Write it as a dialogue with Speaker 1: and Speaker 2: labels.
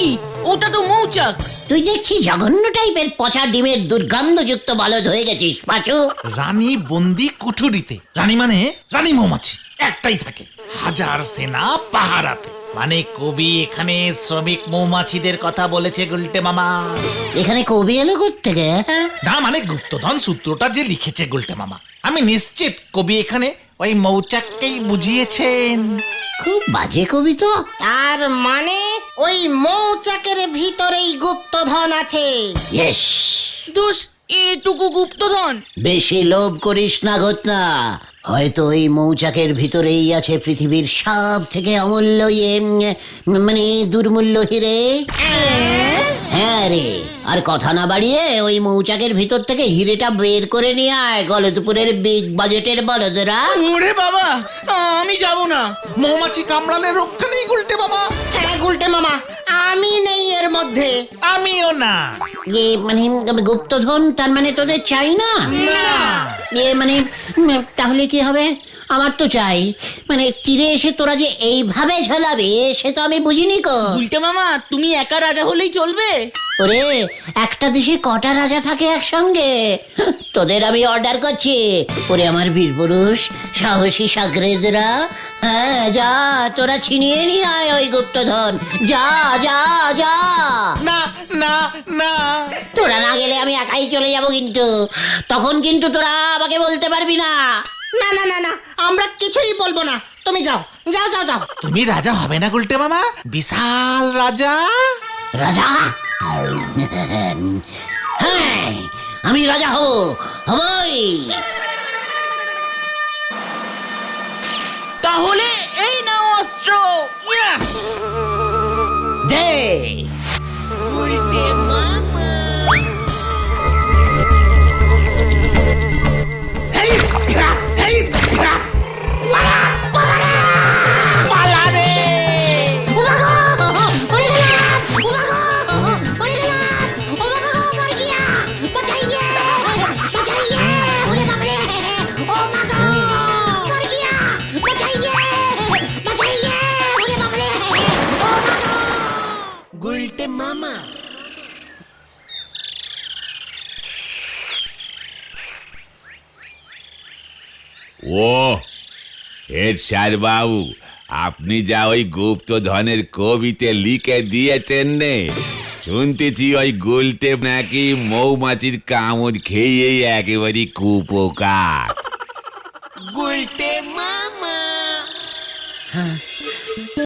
Speaker 1: কি? ওটা তো মৌচাক।
Speaker 2: তুই দেখছি জঘন্য টাইপের পচা ডিমের দুর্গন্ধযুক্ত বলদ হয়ে গেছিস পাঁচু।
Speaker 3: রানী বন্দি কুঠুরিতে। রানী মানে রানী মৌমাছি একটাই থাকে, হাজার সেনা পাহারাতে। মানে কবি এখানে শ্রমিক মৌমাছিদের কথা বলেছে গুলটে মামা।
Speaker 2: এখানে কবি এলো কোত্থেকে?
Speaker 3: না মানে গুপ্তধন সূত্রটা যে লিখেছে গুলটে মামা, আমি নিশ্চিত কবি এখানে ওই মৌচাককেই বুঝিয়েছেন।
Speaker 2: খুব বাজে কবি তো।
Speaker 4: আর মানে ওই মৌচাকের ভিতরেই গুপ্তধন আছে।
Speaker 2: ইয়েস।
Speaker 1: দোষ এটুকু গুপ্তধন।
Speaker 2: বেশি লোভ করিস না ঘটনা। হয়তো ওই মৌচাকের ভিতরেই আছে পৃথিবীর সব থেকে অমূল্য মানে দুর্মূল্য হিরে। হ্যাঁ রে, আর কথা না বাড়িয়ে ওই মৌচাকের ভিতর থেকে হিরেটা বের করে নিয়ে আয়। গলদপুরের বিগ বাজেটের বলদরা।
Speaker 1: ওরে বাবা, আমি যাব না।
Speaker 3: মৌমাছি কামড়ালে রক্ষা নেই গুলটে মামা।
Speaker 4: হ্যাঁ গুলটে মামা, আমি নেই এর মধ্যে।
Speaker 3: আমিও না।
Speaker 2: মানে গুপ্তধন তার মানে তোদের চাই না?
Speaker 3: না।
Speaker 2: মানে তাহলে কি হবে? আমার তো চাই। মানে তীরে এসে তোরা যে এইভাবে ঝালাবে সে তো আমি বুঝিনি কো।
Speaker 1: উল্টে মামা, তুমি একা রাজা হলেই চলবে?
Speaker 2: ওরে, একটা দেশে কটা রাজা থাকে একসঙ্গে? তোদের আমি অর্ডার করছি। ওরে আমার বীর পুরুষ, সাহসী সাগরেদরা, হ্যাঁ যা, তোরা ছিনিয়ে নিয়ে আয় ওই গুপ্তধন। যা যা যা।
Speaker 3: না না না,
Speaker 2: তোরা না গেলে আমি একাই চলে যাব, কিন্তু তখন কিন্তু তোরা আমাকে বলতে পারবি না।
Speaker 4: না না না না, আমরা কিছুই বলবো না, তুমি যাও যাও যাও যাও।
Speaker 3: তুমি রাজা হবে না গুলটে মামা? বিশাল রাজা।
Speaker 2: রাজা? হ্যাঁ, আমি রাজা হবই।
Speaker 1: তাহলে এই নাও অস্ত্র। ইয়া!
Speaker 2: দে।
Speaker 1: উল্টে মামা।
Speaker 3: পালা রে।
Speaker 2: গুলটে মামা।
Speaker 5: ও হেড স্যার বাবু, আপনি যা ওই গুপ্তধনের কবিতে লিখে দিয়েছেন নে, শুনতেছি ওই গুলটে নাকি মৌমাছির কামড় খেয়েই একেবারে কুপোকার।
Speaker 1: উল্টে মামা।
Speaker 2: হ্যাঁ,